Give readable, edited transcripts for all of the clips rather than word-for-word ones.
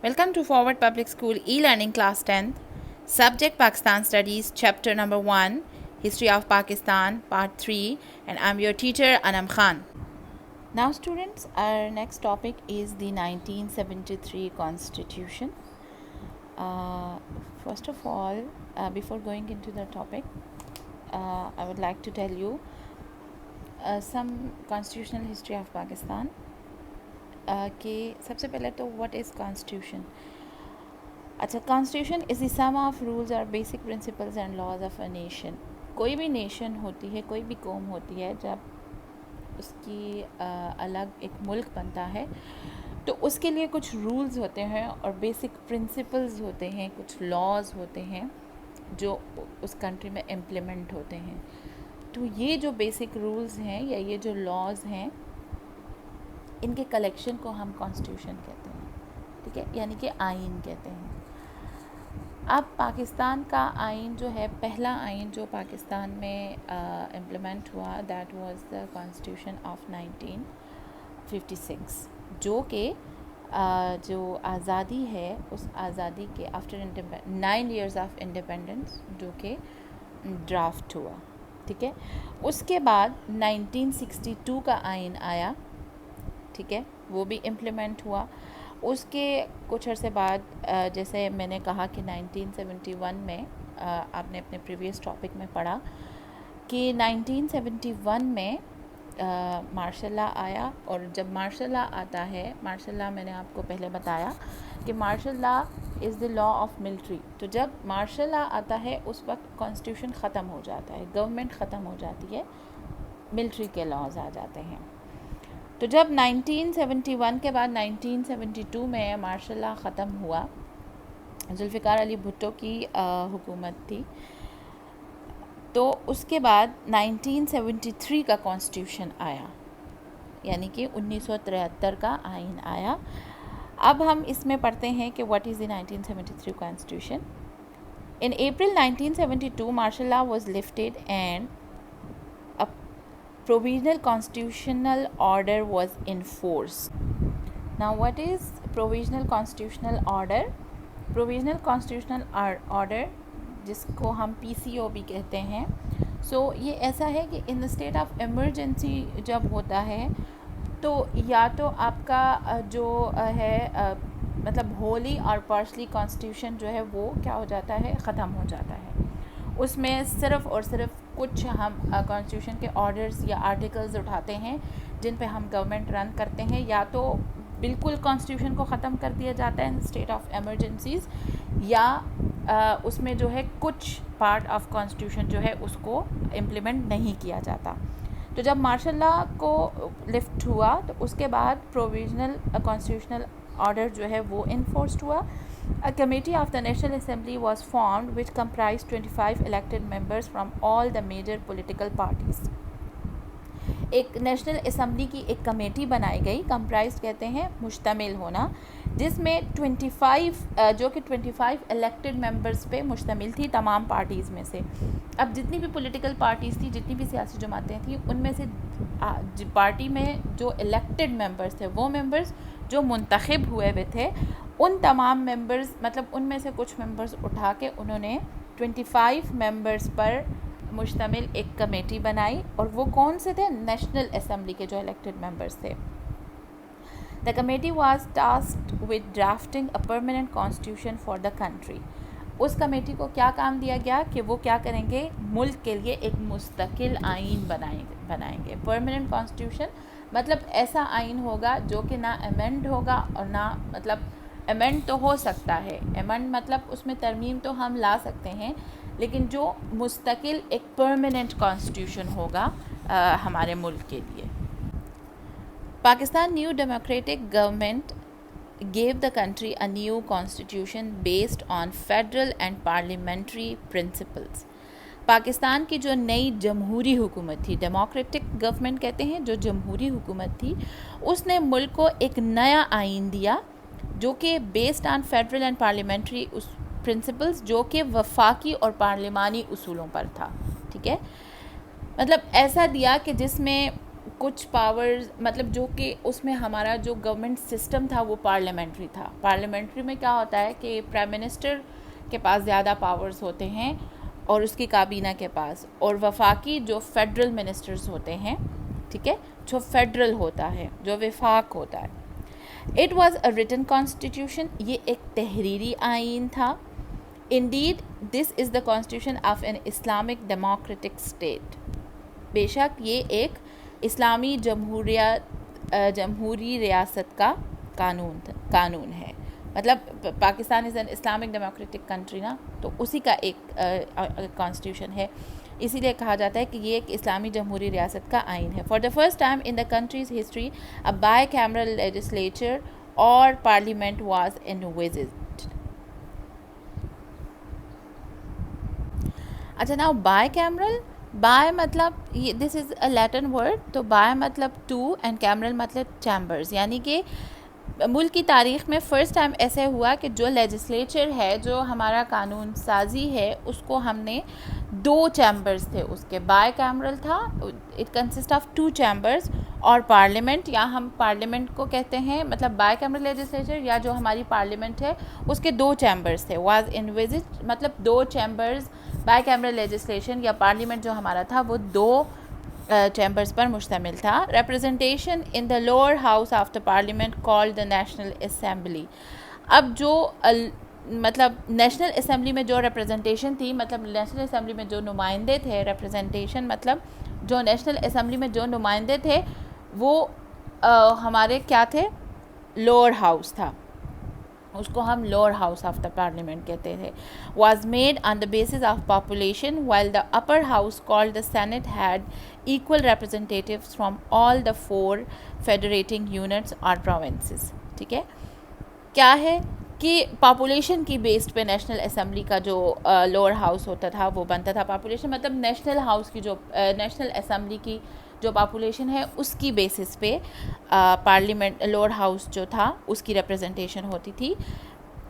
Welcome to Forward Public School e-learning class 10th. Subject Pakistan Studies, chapter number 1, History of Pakistan, part 3, and I'm your teacher Anam Khan. Now students, our next topic is the 1973 Constitution. First of all, before going into the topic, I would like to tell you some constitutional history of Pakistan. کہ سب سے پہلے تو what is constitution. اچھا، constitution is the sum of rules اور basic principles and laws of a nation. کوئی بھی nation ہوتی ہے، کوئی بھی قوم ہوتی ہے، جب اس کی الگ ایک ملک بنتا ہے تو اس کے لیے کچھ رولز ہوتے ہیں اور بیسک پرنسپلز ہوتے ہیں، کچھ لاز ہوتے ہیں جو اس کنٹری میں امپلیمنٹ ہوتے ہیں. تو یہ جو بیسک رولز ہیں یا یہ جو لاز ہیں، ان کے کلیکشن کو ہم کانسٹیٹیوشن کہتے ہیں. ٹھیک ہے، یعنی کہ آئین کہتے ہیں. اب پاکستان کا آئین جو ہے، پہلا آئین جو پاکستان میں امپلیمنٹ ہوا، that was the constitution of 1956، جو کہ جو آزادی ہے، اس آزادی کے آفٹر 9 ایئرز آف انڈیپینڈنس جو کہ ڈرافٹ ہوا. ٹھیک ہے، اس کے بعد 1962 کا آئین آیا. ٹھیک ہے، وہ بھی امپلیمنٹ ہوا. اس کے کچھ عرصے بعد جیسے میں نے کہا کہ 1971 میں آپ نے اپنے پریویس ٹاپک میں پڑھا کہ 1971 میں مارشل لا آیا. اور جب مارشل لا آتا ہے، مارشل لا میں نے آپ کو پہلے بتایا کہ martial law is the law of military. تو جب مارشل لا آتا ہے اس وقت کانسٹیٹیوشن ختم ہو جاتا ہے، گورنمنٹ ختم ہو جاتی ہے، ملٹری کے لاز آ جاتے ہیں. تو جب 1971 کے بعد 1972 میں مارشل لا ختم ہوا، ذوالفقار علی بھٹو کی حکومت تھی، تو اس کے بعد 1973 کا کانسٹیٹیوشن آیا، یعنی کہ 1973 کا آئین آیا. اب ہم اس میں پڑھتے ہیں کہ what is the 1973 constitution. In April 1972 martial law was lifted and a provisional constitutional order was in force. Now what is provisional constitutional order? Provisional constitutional order جس کو ہم PCO بھی کہتے ہیں. یہ ایسا ہے کہ ان دا اسٹیٹ آف ایمرجنسی جب ہوتا ہے تو یا تو آپ کا جو ہے مطلب ہولی اور پارشلی کانسٹیٹیوشن جو ہے وہ کیا ہو جاتا ہے، ختم ہو جاتا ہے. اس میں صرف اور صرف کچھ ہم کانسٹیٹیوشن کے آرڈرز یا آرٹیکلز اٹھاتے ہیں جن پہ ہم گورنمنٹ رن کرتے ہیں، یا تو بالکل کانسٹیٹیوشن کو ختم کر دیا جاتا ہے ان اسٹیٹ آف ایمرجنسیز، یا اس میں جو ہے کچھ پارٹ آف کانسٹیٹیوشن جو ہے اس کو امپلیمنٹ نہیں کیا جاتا. تو جب مارشل لا کو لفٹ ہوا تو اس کے بعد پروویژنل کانسٹیٹیوشنل آرڈر جو ہے وہ انفورسڈ ہوا. A committee of the National Assembly was formed which comprised 25 elected members from all the major political parties. ایک نیشنل اسمبلی کی ایک کمیٹی بنائی گئی، کمپرائز کہتے ہیں مشتمل ہونا، جس میں 25 جو کہ 25 الیکٹڈ ممبرز پہ مشتمل تھی تمام پارٹیز میں سے. اب جتنی بھی پولیٹیکل پارٹیز تھی، جتنی بھی سیاسی جماعتیں تھیں، ان میں سے پارٹی میں جو الیکٹڈ ممبرز تھے، وہ ممبرز جو منتخب ہوئے ہوئے تھے، ان تمام ممبرز مطلب ان میں سے کچھ ممبرز اٹھا کے انہوں نے 25 ممبرز پر مشتمل ایک کمیٹی بنائی. اور وہ کون سے تھے؟ نیشنل اسمبلی کے جو الیکٹڈ ممبرز تھے. The committee was tasked with drafting a permanent constitution for the country. اس کمیٹی کو کیا کام دیا گیا کہ وہ کیا کریں گے؟ ملک کے لیے ایک مستقل آئین بنائیں گے. پرماننٹ کانسٹیٹیوشن مطلب ایسا آئین ہوگا جو کہ نہ ایمنڈ ہوگا اور نہ مطلب ایمنڈ تو ہو سکتا ہے، ایمنڈ مطلب اس میں ترمیم تو ہم لا سکتے ہیں، لیکن جو مستقل ایک پرماننٹ کانسٹیٹیوشن ہوگا ہمارے ملک کے لیے. Pakistan new democratic government gave the country a new constitution based on federal and parliamentary principles. Pakistan کی جو نئی جمہوری حکومت تھی، ڈیموکریٹک گورنمنٹ کہتے ہیں، جو جمہوری حکومت تھی، اس نے ملک کو ایک نیا آئین دیا جو کہ based on federal and parliamentary principles, جو کہ وفاقی اور پارلیمانی اصولوں پر تھا. ٹھیک ہے، مطلب ایسا دیا کہ جس میں کچھ پاورز مطلب جو کہ اس میں ہمارا جو گورنمنٹ سسٹم تھا وہ پارلیمنٹری تھا. پارلیمنٹری میں کیا ہوتا ہے کہ پرائم منسٹر کے پاس زیادہ پاورز ہوتے ہیں اور اس کی کابینہ کے پاس, اور وفاقی جو فیڈرل منسٹرز ہوتے ہیں, ٹھیک ہے, جو فیڈرل ہوتا ہے, جو وفاق ہوتا ہے. It was a written constitution, یہ ایک تحریری آئین تھا. Indeed this is the constitution of an Islamic democratic state. بے شک یہ ایک اسلامی جمہوری ریاست کا قانون ہے. مطلب Pakistan is an Islamic democratic country نا, تو اسی کا ایک کانسٹیٹیوشن ہے. اسی لیے کہا جاتا ہے کہ یہ ایک اسلامی جمہوری ریاست کا آئین ہے. For the first time in the countries history a by cameral legislature اور پارلیمنٹ واز انویزڈ. اچھا, ناؤ بائی کیمرل, بائی مطلب دس از اے لیٹن ورڈ, تو بائی مطلب ٹو اینڈ کیمرل مطلب چیمبرز, یعنی کہ ملک کی تاریخ میں فرسٹ ٹائم ایسے ہوا کہ جو لیجسلیچر ہے, جو ہمارا قانون سازی ہے, اس کو ہم نے 2 چیمبرز تھے اس کے. بائی کیمرل تھا, اٹ کنسسٹ آف 2 چیمبرز, اور پارلیمنٹ یا ہم پارلیمنٹ کو کہتے ہیں, مطلب بائی کیمرل لیجسلیچر یا جو ہماری پارلیمنٹ ہے اس کے 2 چیمبرز تھے. واز انویزڈ مطلب 2 چیمبرز. بائی کیمرل لیجسلیشن یا پارلیمنٹ جو ہمارا تھا وہ 2 چیمبرز پر مشتمل تھا. Representation in the lower house of the parliament called the national assembly. اب جو مطلب نیشنل اسمبلی میں جو ریپرزنٹیشن تھی, مطلب نیشنل اسمبلی میں جو نمائندے تھے, ریپرزنٹیشن مطلب جو نیشنل اسمبلی میں جو نمائندے تھے وہ ہمارے کیا تھے, لوور ہاؤس تھا, اس کو ہم lower house of the parliament کہتے تھے. Was made on the basis of population while the upper house called the senate had equal representatives from all the 4 federating units or provinces. ٹھیک ہے, کیا ہے کہ پاپولیشن کی بیسڈ پہ national assembly کا جو لوور ہاؤس ہوتا تھا وہ بنتا تھا. پاپولیشن مطلب نیشنل ہاؤس کی جو نیشنل اسمبلی کی جو پاپولیشن ہے اس کی بیسس پہ پارلیمنٹ لوور ہاؤس جو تھا اس کی ریپرزنٹیشن ہوتی تھی.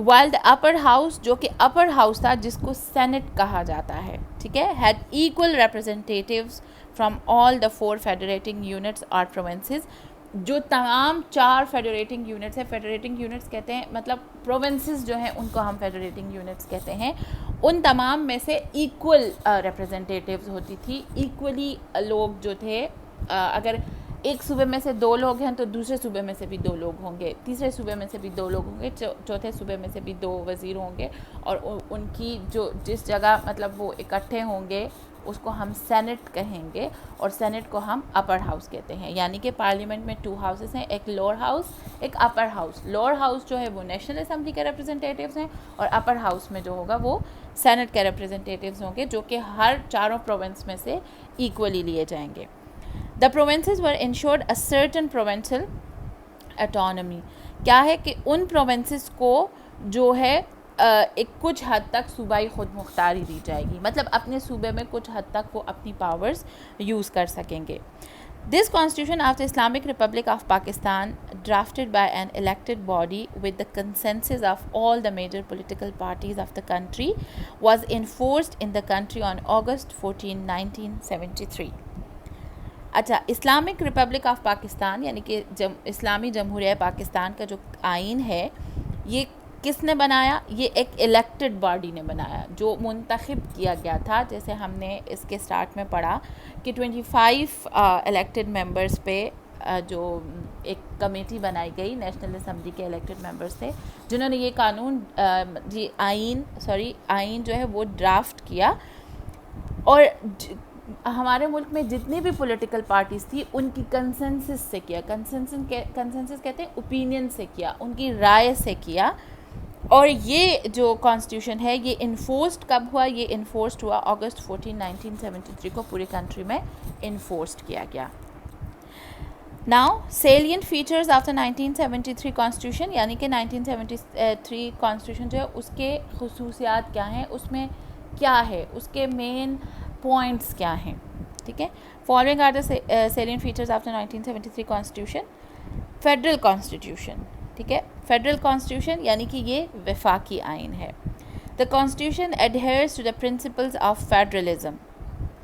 وائل دا اپر ہاؤس, جو کہ اپر ہاؤس تھا جس کو سینٹ کہا جاتا ہے, ٹھیک ہے, had equal representatives from all the 4 federating units اور پروونسز. جو تمام 4 فیڈریٹنگ یونٹس ہیں, فیڈریٹنگ یونٹس کہتے ہیں مطلب پروونسز جو ہیں ان کو ہم فیڈریٹنگ یونٹس کہتے ہیں, ان تمام میں سے ایکول ریپرزنٹیٹیوز ہوتی تھی. ایکولی لوگ جو تھے, اگر ایک صوبے میں سے 2 لوگ ہیں تو دوسرے صوبے میں سے بھی 2 لوگ ہوں گے, تیسرے صوبے میں سے بھی 2 لوگ ہوں گے, چوتھے صوبے میں سے بھی 2 وزیر ہوں گے, اور ان کی جو جس جگہ مطلب وہ اکٹھے ہوں گے اس کو ہم سینٹ کہیں گے, اور سینٹ کو ہم اپر ہاؤس کہتے ہیں. یعنی کہ پارلیمنٹ میں 2 ہاؤسز ہیں, ایک لوور ہاؤس ایک اپر ہاؤس. لوور ہاؤس جو ہے وہ نیشنل اسمبلی کے ریپرزنٹیٹیوز ہیں, اور اپر ہاؤس میں جو ہوگا وہ سینٹ کے ریپرزنٹیٹیوز ہوں گے, جو کہ ہر 4 پروونس میں سے ایکولی لیے جائیں گے. The provinces were ensured a certain provincial autonomy. کیا ہے کہ ان پروونسز کو جو ہے ایک کچھ حد تک صوبائی خود مختاری دی جائے گی, مطلب اپنے صوبے میں کچھ حد تک وہ اپنی پاورز یوز کر سکیں گے. This constitution of the Islamic Republic of Pakistan, drafted by an elected body with the consensus of all the major political parties of the country, was enforced in the country on August 14, 1973. اچھا, Islamic republic of Pakistan یعنی کہ اسلامی جمہوریہ پاکستان کا جو آئین ہے یہ کس نے بنایا؟ یہ ایک الیکٹڈ باڈی نے بنایا جو منتخب کیا گیا تھا. جیسے ہم نے اس کے سٹارٹ میں پڑھا کہ 25 الیکٹڈ ممبرز پہ جو ایک کمیٹی بنائی گئی نیشنل اسمبلی کے الیکٹڈ ممبرز تھے جنہوں نے یہ قانون آئین جو ہے وہ ڈرافٹ کیا. اور ہمارے ملک میں جتنی بھی پولیٹیکل پارٹیز تھی ان کی کنسنسس سے کیا, کنسنسس کہتے ہیں اوپینین سے کیا, ان کی رائے سے کیا. اور یہ جو کانسٹیٹیوشن ہے یہ انفورسڈ کب ہوا؟ یہ انفورسڈ ہوا اگست 14, 1973 کو پوری کنٹری میں انفورسڈ کیا گیا. Now salient features of the 1973 constitution, یعنی کہ 1973 کانسٹیٹیوشن جو ہے اس کے خصوصیات کیا ہیں, اس میں کیا ہے, اس کے مین پوائنٹس کیا ہیں. ٹھیک ہے, following are the salient features of the 1973 constitution. Federal constitution, ٹھیک ہے, فیڈرل کانسٹیٹیوشن یعنی کہ یہ وفاقی آئین ہے. The constitution adheres to the principles of federalism.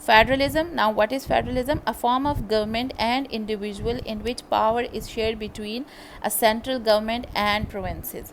Federalism, now what is federalism? A form of government and individual in which power is shared between a central government and provinces.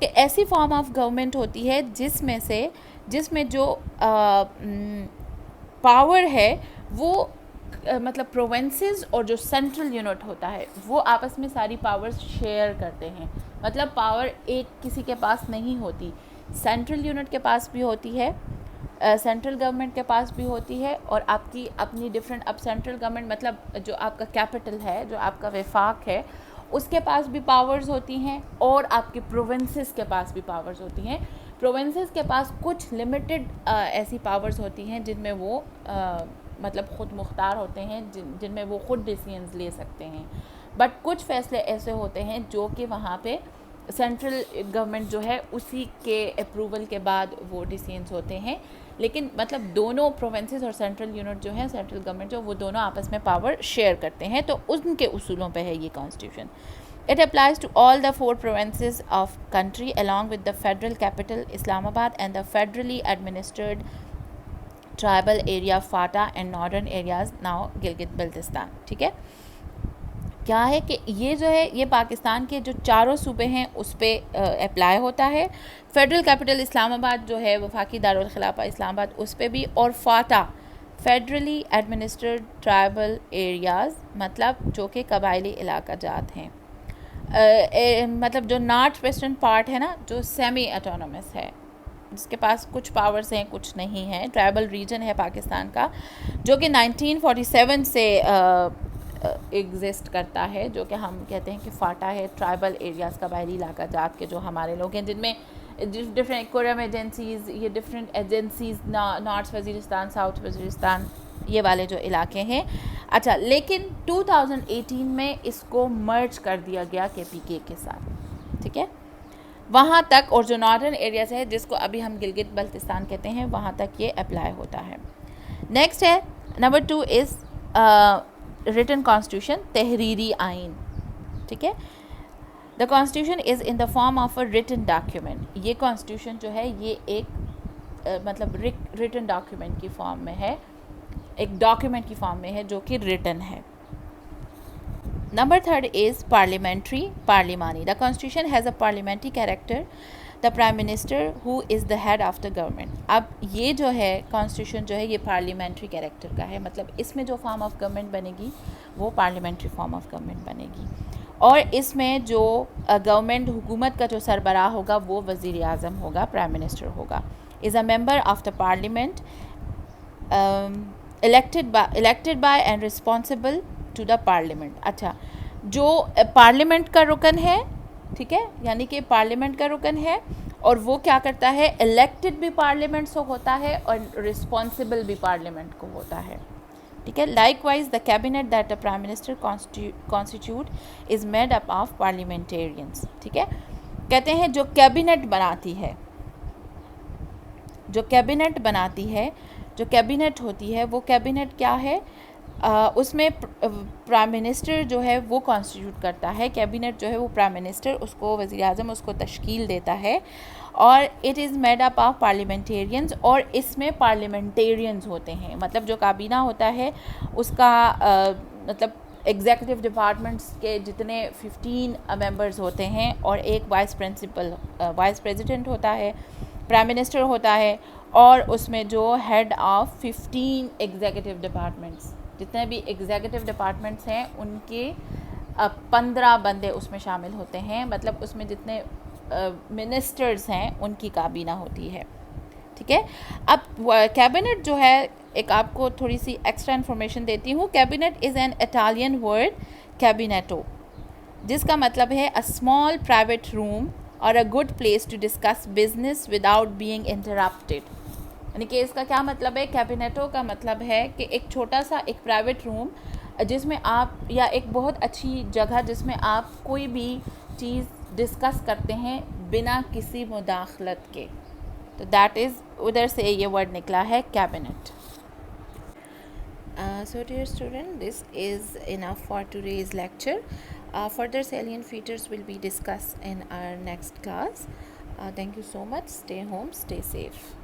کہ ایسی form of government ہوتی ہے جس میں جو power ہے وہ مطلب پروونسز اور جو سینٹرل یونٹ ہوتا ہے وہ آپس میں ساری پاورز شیئر کرتے ہیں. مطلب پاور ایک کسی کے پاس نہیں ہوتی, سینٹرل یونٹ کے پاس بھی ہوتی ہے, سینٹرل گورنمنٹ کے پاس بھی ہوتی ہے, اور آپ کی اپنی ڈفرینٹ. اب سینٹرل گورنمنٹ مطلب جو آپ کا کیپٹل ہے, جو آپ کا وفاق ہے, اس کے پاس بھی پاورز ہوتی ہیں, اور آپ کے پروونسز کے پاس بھی پاورز ہوتی ہیں. پروونسز کے پاس کچھ لمیٹڈ ایسی پاورز ہوتی ہیں جن میں وہ مطلب خود مختار ہوتے ہیں, جن میں وہ خود ڈیسیژنز لے سکتے ہیں. بٹ کچھ فیصلے ایسے ہوتے ہیں جو کہ وہاں پہ سینٹرل گورنمنٹ جو ہے اسی کے اپروول کے بعد وہ ڈیسیژنز ہوتے ہیں. لیکن مطلب دونوں پروونسز اور سینٹرل یونٹ جو ہیں, سینٹرل گورنمنٹ جو, وہ دونوں آپس میں پاور شیئر کرتے ہیں. تو ان کے اصولوں پہ ہے یہ constitution. It applies to all the 4 provinces of country along with the federal capital Islamabad and the federally administered tribal area FATA and northern areas now Gilgit Baltistan. ٹھیک ہے, کیا ہے کہ یہ جو ہے یہ پاکستان کے جو چاروں صوبے ہیں اس پہ اپلائی ہوتا ہے. فیڈرل کیپٹل اسلام آباد جو ہے وفاقی دارالخلافہ اسلام آباد اس پہ بھی, اور FATA federally administered tribal areas مطلب جو کہ قبائلی علاقہ جات ہیں. مطلب جو نارتھ ویسٹرن پارٹ ہے نا, جو سیمی اٹونومس ہے, جس کے پاس کچھ پاورز ہیں کچھ نہیں ہیں, ٹرائبل ریجن ہے پاکستان کا, جو کہ 1947 سے ایگزسٹ کرتا ہے, جو کہ ہم کہتے ہیں کہ فاٹا ہے. ٹرائبل ایریاز قبائلی علاقہ جات کے جو ہمارے لوگ ہیں, جن میں ڈفرینٹ کوئرم ایجنسیز, یہ different agencies, north Waziristan, south Waziristan, یہ والے جو علاقے ہیں. اچھا, لیکن 2018 میں اس کو مرج کر دیا گیا کے پی کے ساتھ. ٹھیک ہے, وہاں تک, اور جو نارتھرن ایریاز ہے جس کو ابھی ہم گلگت بلتستان کہتے ہیں, وہاں تک یہ اپلائی ہوتا ہے. نیکسٹ ہے نمبر 2 از ریٹن کانسٹیٹیوشن, تحریری آئین. ٹھیک ہے, the constitution is in the form of a written document. یہ کانسٹیٹیوشن جو ہے یہ ایک مطلب ریٹن ڈاکیومنٹ کی فارم میں ہے, ایک ڈاکیومنٹ کی فارم میں ہے جو کہ ریٹن ہے. نمبر 3 از پارلیمنٹری, پارلیمانی. The constitution has a parliamentary character. The prime minister who is the head of the government. اب یہ جو ہے کانسٹیٹیوشن جو ہے یہ پارلیمنٹری کیریکٹر کا ہے, مطلب اس میں جو فارم آف گورنمنٹ بنے گی وہ پارلیمنٹری فارم آف گورنمنٹ بنے گی, اور اس میں جو گورنمنٹ حکومت کا جو سربراہ ہوگا وہ وزیر اعظم ہوگا, پرائم منسٹر ہوگا. Is a member of the parliament elected by and responsible to the parliament. اچھا, جو پارلیمنٹ کا رکن ہے, ٹھیک ہے, یعنی کہ پارلیمنٹ کا رکن ہے, اور وہ کیا کرتا ہے, الیکٹڈ بھی پارلیمنٹ سے ہوتا ہے اور رسپانسبل بھی پارلیمنٹ کو ہوتا ہے. ٹھیک ہے, like wise the cabinet that the prime minister constituted is made up of parliamentarians. ٹھیک ہے, کہتے ہیں جو کیبنٹ بناتی ہے, جو کیبنٹ بناتی ہے, جو کیبنٹ ہوتی ہے, وہ کیبنٹ کیا ہے, اس میں پرائم منسٹر جو ہے وہ کانسٹیٹیوٹ کرتا ہے. کیبنٹ جو ہے وہ پرائم منسٹر, اس کو وزیر اعظم اس کو تشکیل دیتا ہے, اور it is made up of parliamentarians, اور اس میں پارلیمنٹیرینز ہوتے ہیں. مطلب جو کابینہ ہوتا ہے اس کا مطلب ایگزیکٹو ڈپارٹمنٹس کے جتنے 15 ممبرز ہوتے ہیں, اور ایک وائس پریزیڈنٹ ہوتا ہے, پرائم منسٹر ہوتا ہے, اور اس میں جو ہیڈ آف 15 ایگزیکٹو ڈپارٹمنٹس, جتنے بھی ایگزیکٹو ڈپارٹمنٹس ہیں ان کے 15 بندے اس میں شامل ہوتے ہیں. مطلب اس میں جتنے منسٹرز ہیں ان کی کابینہ ہوتی ہے. ٹھیک ہے, اب کیبنٹ جو ہے, ایک آپ کو تھوڑی سی ایکسٹرا انفارمیشن دیتی ہوں. Cabinet is an Italian word cabinetto, جس کا مطلب ہے اے اسمال پرائیویٹ روم اور a good place to discuss business without being interrupted. یعنی کہ اس کا کیا مطلب ہے, کیبنیٹو کا مطلب ہے کہ ایک چھوٹا سا ایک پرائیویٹ روم جس میں آپ, یا ایک بہت اچھی جگہ جس میں آپ کوئی بھی چیز ڈسکس کرتے ہیں بنا کسی مداخلت کے. تو دیٹ از, ادھر سے یہ ورڈ نکلا ہے cabinet. So dear student, this is enough for today's lecture. Further salient features will be discussed in our next class. Thank you so much. Stay home, stay safe.